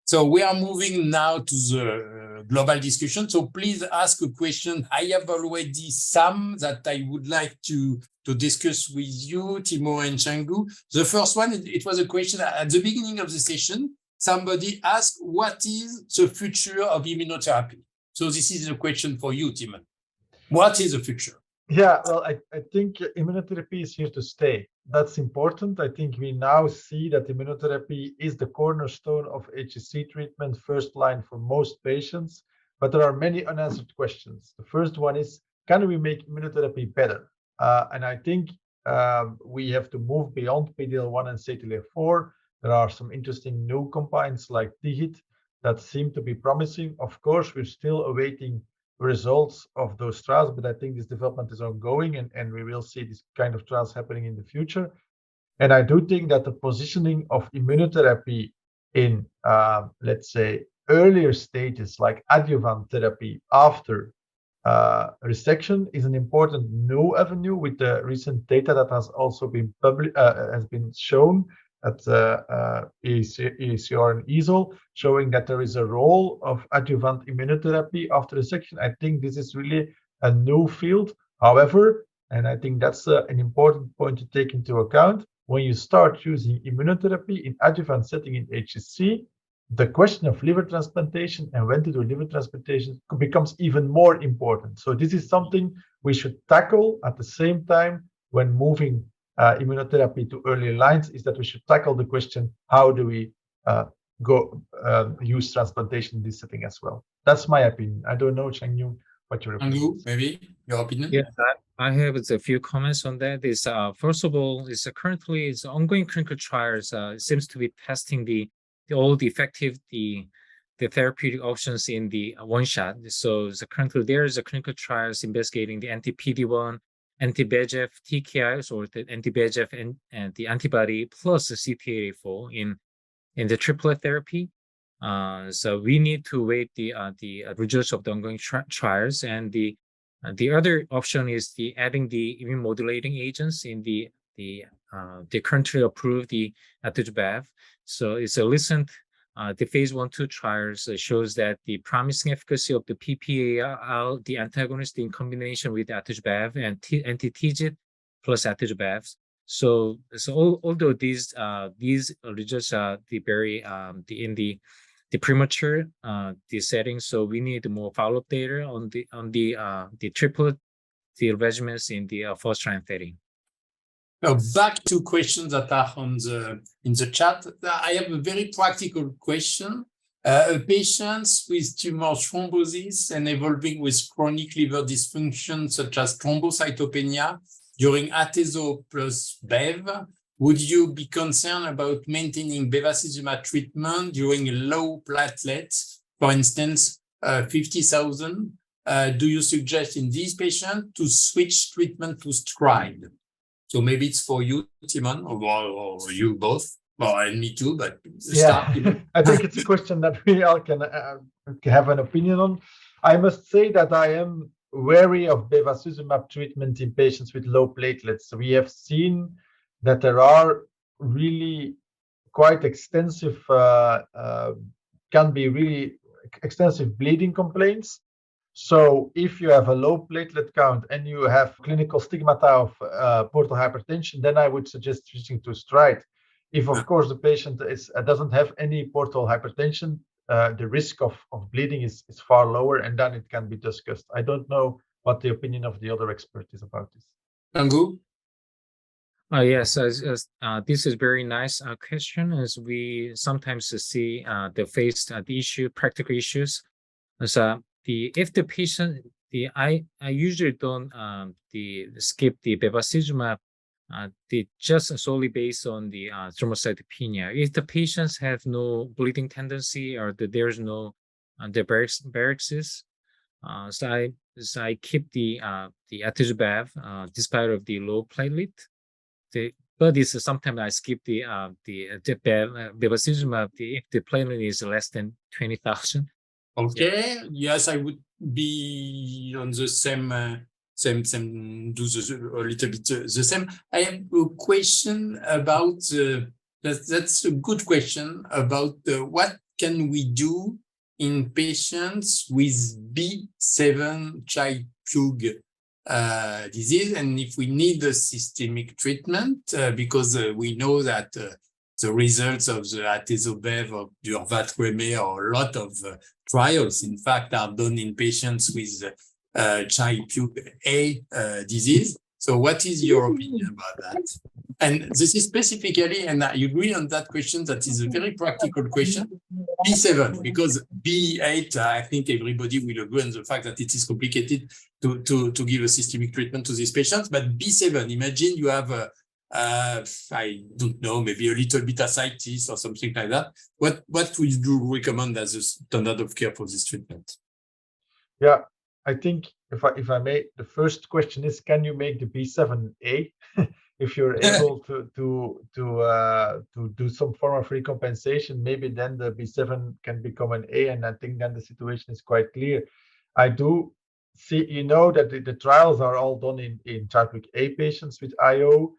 So we are moving now to the global discussion. So please ask a question. I have already some that I would like to discuss with you, Timo and Changu. The first one, it was a question at the beginning of the session. Somebody asked, what is the future of immunotherapy? So this is a question for you, Timo. What is the future? Yeah, well, I think immunotherapy is here to stay. That's important. I think we now see that immunotherapy is the cornerstone of HCC treatment, first line for most patients. But there are many unanswered questions. The first one is, can we make immunotherapy better? And I think we have to move beyond PD-L1 and CTLA-4. There are some interesting new compounds like TIGIT that seem to be promising. Of course, we're still awaiting results of those trials, but I think this development is ongoing, and we will see this kind of trials happening in the future. And I do think that the positioning of immunotherapy in, let's say, earlier stages like adjuvant therapy after resection is an important new avenue with the recent data that has also been has been shown at EACR and EASL, showing that there is a role of adjuvant immunotherapy after resection. I think this is really a new field. However, and I think that's an important point to take into account, when you start using immunotherapy in adjuvant setting in HCC, the question of liver transplantation and when to do liver transplantation becomes even more important. So this is something we should tackle at the same time when moving immunotherapy to earlier lines, is that we should tackle the question, how do we use transplantation in this setting as well? That's my opinion. I don't know, Cheng-Yu, what your opinion is. Maybe your opinion? Yes, I have a few comments on that. First of all, currently ongoing clinical trials seems to be testing all the effective the therapeutic options in the one shot. So currently there is a clinical trials investigating the anti-PD-1, anti-VEGF TKIs, or the anti-VEGF and the antibody plus the CTLA-4 in the triplet therapy. So we need to wait the results of the ongoing trials, and the other option is adding the immune modulating agents in the currently approved the atezolizumab. So it's a recent the phase 1/2 trials shows that the promising efficacy of the PPAR, the antagonist in combination with atezolizumab and anti-TIGIT plus atezolizumab. So although these results are in the premature setting, so we need more follow-up data on the triplet regimens in the first line setting. Now back to questions that are in the chat. I have a very practical question. Patients with tumor thrombosis and evolving with chronic liver dysfunction, such as thrombocytopenia, during atezo plus bev, would you be concerned about maintaining bevacizumab treatment during low platelets, for instance, 50,000? Do you suggest in these patients to switch treatment to stride? So maybe it's for you, Timon, or you both, and me too, but start. Yeah, I think it's a question that we all can have an opinion on. I must say that I am wary of bevacizumab treatment in patients with low platelets. We have seen that there are really quite extensive, can be really extensive bleeding complaints. So if you have a low platelet count and you have clinical stigmata of portal hypertension, then I would suggest switching to stride. If, of course, the patient doesn't have any portal hypertension, the risk of bleeding is far lower, and then it can be discussed. I don't know what the opinion of the other expert is about this. Changu? Yes, this is very nice question, as we sometimes see the practical issues. If the patient, I usually don't skip the bevacizumab, just solely based on the thrombocytopenia. If the patients have no bleeding tendency or there's no the varices, so I keep the atezolizumab despite of the low platelet. But sometimes I skip the bevacizumab if the platelet is less than 20,000. Okay. Yes, I would be on the same, do a little bit the same. I have a question about that's a good question about what can we do in patients with B7 Child-Pugh disease, and if we need a systemic treatment, because we know that the results of the atezobev or durvalumab or a lot of trials, in fact, are done in patients with Child-Pugh A disease. So what is your opinion about that? And this is specifically, and I agree on that question, that is a very practical question, B7, because B8, I think everybody will agree on the fact that it is complicated to give a systemic treatment to these patients. But B7, imagine you have I don't know, maybe a little bit ascites or something like that. What would you recommend as a standard of care for this treatment? Yeah, I think if I may, the first question is, can you make the B7A? If you're able to do some form of recompensation, maybe then the B7 can become an A, and I think then the situation is quite clear. I do see, you know, that the trials are all done in Child-Pugh A patients with IO.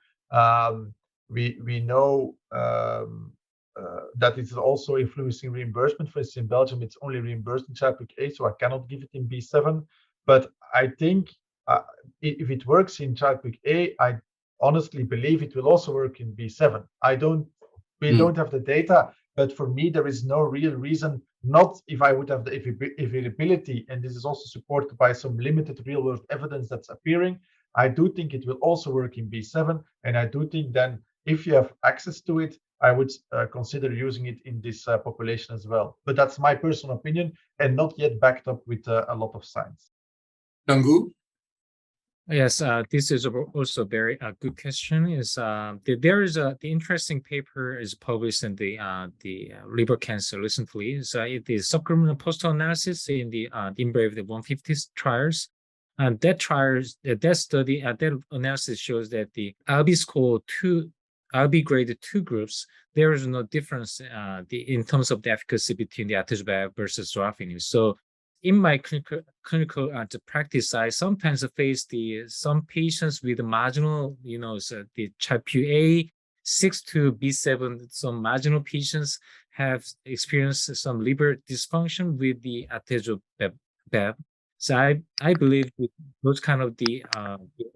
We know that it's also influencing reimbursement. For instance, in Belgium, it's only reimbursed in Child-Pugh A, so I cannot give it in B7. But I think if it works in Child-Pugh A, I honestly believe it will also work in B7. We don't have the data, but for me, there is no real reason not, if I would have the availability, and this is also supported by some limited real world evidence that's appearing. I do think it will also work in B7, and I do think then if you have access to it, I would consider using it in this population as well. But that's my personal opinion and not yet backed up with a lot of science. Tangu? Yes, this is also a very good question. There is the interesting paper is published in the liver cancer recently. So it is subgroup post-hoc analysis in the IMbrave the 150 trials, and that study that analysis shows that the LB score 2, LB graded 2 groups, there is no difference in terms of the efficacy between the atezolizumab versus sorafenib. So in my clinical practice, I sometimes face some patients with marginal, so the Child-Pugh A 6 to B7. Some marginal patients have experienced some liver dysfunction with the atezolizumab. So I believe those kind of the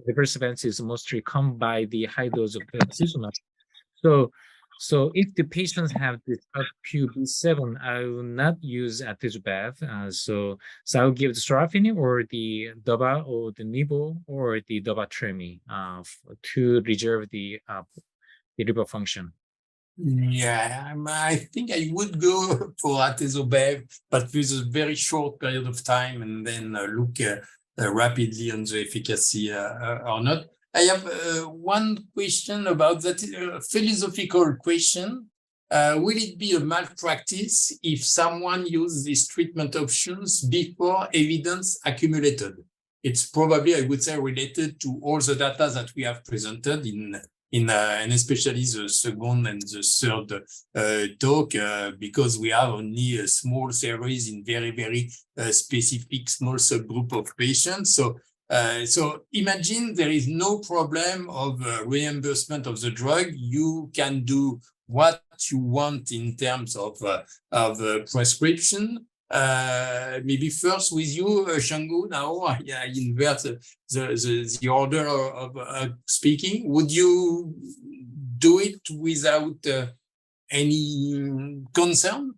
adverse events is mostly come by the high dose of bevacizumab. So if the patients have the Child-Pugh B7, I will not use atezolizumab. So I will give the sorafenib or the daba or the nivo or the dabatremi to reserve the liver function. Yeah, I think I would go for atezolizumab, but with a very short period of time, and then look rapidly on the efficacy or not. I have one question about that, philosophical question. Will it be a malpractice if someone uses these treatment options before evidence accumulated? It's probably, I would say, related to all the data that we have presented and especially the second and the third talk, because we have only a small series in very, very specific small subgroup of patients. So imagine there is no problem of reimbursement of the drug. You can do what you want in terms of prescription. Maybe first with you, Shangu. Now I invert the order of speaking. Would you do it without any concern?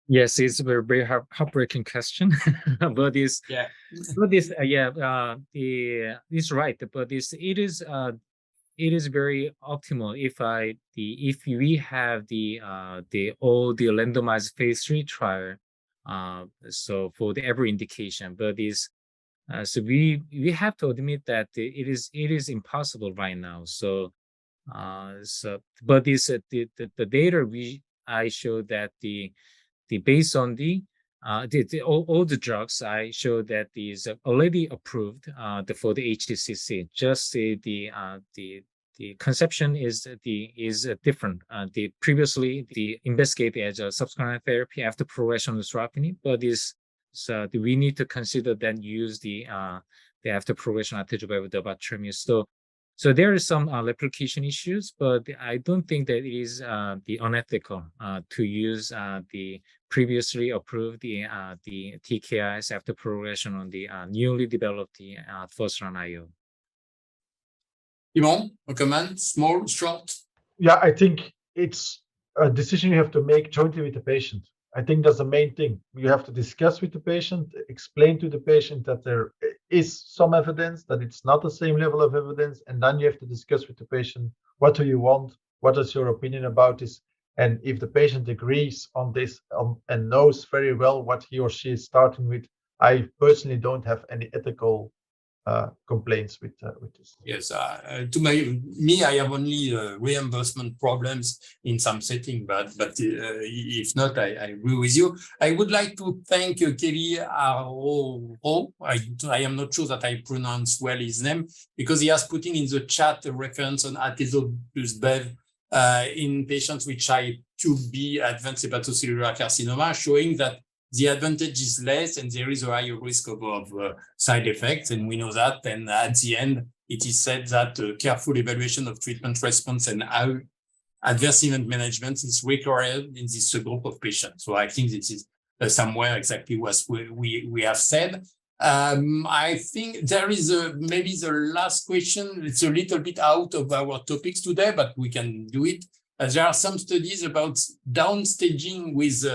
Yes, it's a very heartbreaking question, but it's yeah, it's right. But it is very optimal if we have all the randomized phase 3 trial, so for every indication. But so we have to admit that it is impossible right now. But the data I showed that based on all the drugs, I showed that is already approved for the HCC. Just the conception is different. Previously the investigated as a subsequent therapy after progression of sorafenib, but we need to consider then use the after progression atezolizumab dabatremi. So there are some replication issues, but I don't think that it is the unethical to use the previously approved the TKIs after progression on the newly developed the first-line IO. Yvonne, a comment, small, short? Yeah, I think it's a decision you have to make jointly with the patient. I think that's the main thing. You have to discuss with the patient, explain to the patient that there is some evidence, that it's not the same level of evidence, and then you have to discuss with the patient, what do you want? What is your opinion about this? And if the patient agrees on this and knows very well what he or she is starting with, I personally don't have any ethical complaints with this. Yes, to me, I have only reimbursement problems in some setting, but if not, I agree with you. I would like to thank Kelly Aroro. I am not sure that I pronounce well his name, because he has putting in the chat a reference on atezo plus bev in patients with I2B advanced hepatocellular carcinoma, showing that the advantage is less and there is a higher risk of side effects, and we know that. And at the end, it is said that careful evaluation of treatment response and adverse event management is required in this group of patients. So I think this is somewhere exactly what we have said. I think there is maybe the last question. It's a little bit out of our topics today, but we can do it. There are some studies about downstaging with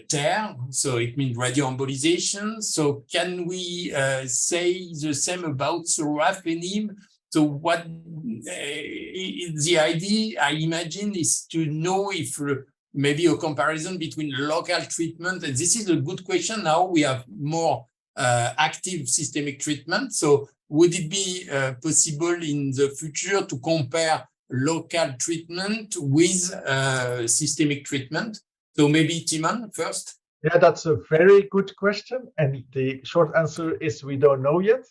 TARE, so it means radioembolization. So can we say the same about sorafenib? So what the idea, I imagine, is to know if maybe a comparison between local treatment, and this is a good question. Now we have more active systemic treatment. So would it be possible in the future to compare local treatment with systemic treatment? So maybe Timon first. Yeah, that's a very good question. And the short answer is we don't know yet.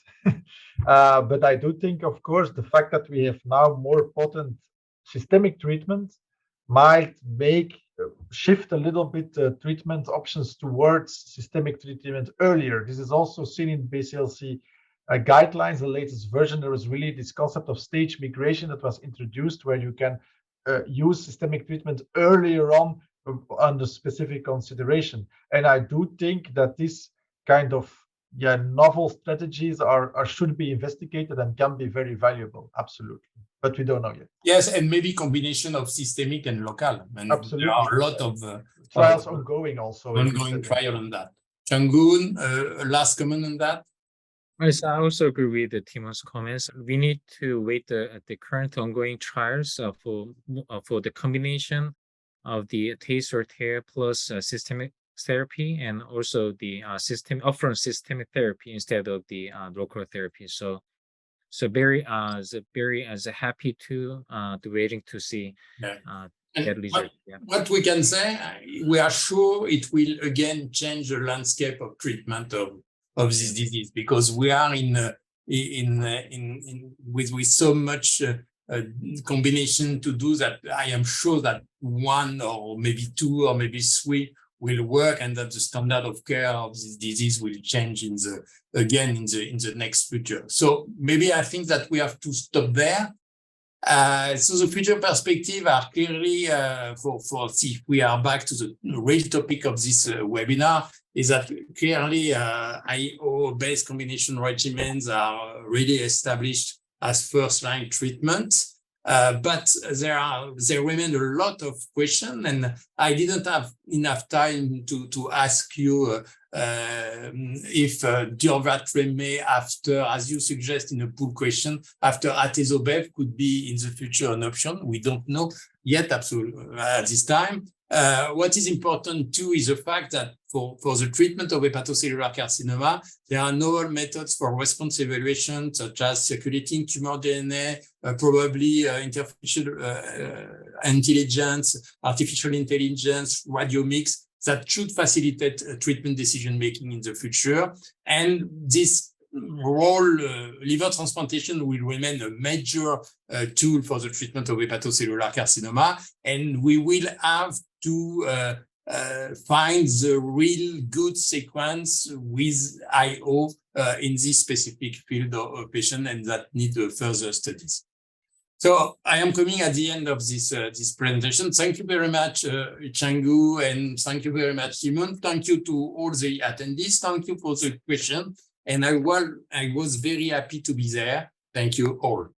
But I do think, of course, the fact that we have now more potent systemic treatment might shift a little bit treatment options towards systemic treatment earlier. This is also seen in BCLC guidelines, the latest version. There was really this concept of stage migration that was introduced, where you can use systemic treatment earlier on under specific consideration. And I do think that this kind of novel strategies should be investigated and can be very valuable, absolutely. But we don't know yet. Yes, and maybe combination of systemic and local. And absolutely. There are a lot of trials ongoing also. Ongoing trial on that. Changun, last comment on that? Yes, I also agree with Timon's comments. We need to wait the current ongoing trials for the combination of the TACE or TARE plus systemic therapy, and also the upfront systemic therapy instead of the local therapy. So very happy to waiting to see that result. What we can say, we are sure it will again change the landscape of treatment of this disease, because we are with so much combination to do that. I am sure that one or maybe two or maybe three will work, and that the standard of care of this disease will change in the next future. So maybe I think that we have to stop there. So the future perspective are clearly for if we are back to the real topic of this webinar, is that clearly IO-based combination regimens are really established as first-line treatment. But there remain a lot of questions, and I didn't have enough time to ask you if durvalumab after, as you suggest in a pool question, after atezo-bev could be in the future an option. We don't know yet absolutely at this time. What is important too is the fact that for the treatment of hepatocellular carcinoma, there are novel methods for response evaluation, such as circulating tumor DNA, probably artificial intelligence, radiomics, that should facilitate treatment decision-making in the future. And this role, liver transplantation will remain a major tool for the treatment of hepatocellular carcinoma, and we will have to find the real good sequence with IO in this specific field of patient, and that need further studies. So I am coming at the end of this this presentation. Thank you very much, Changu, and thank you very much, Simon. Thank you to all the attendees. Thank you for the question. And I was very happy to be there. Thank you all.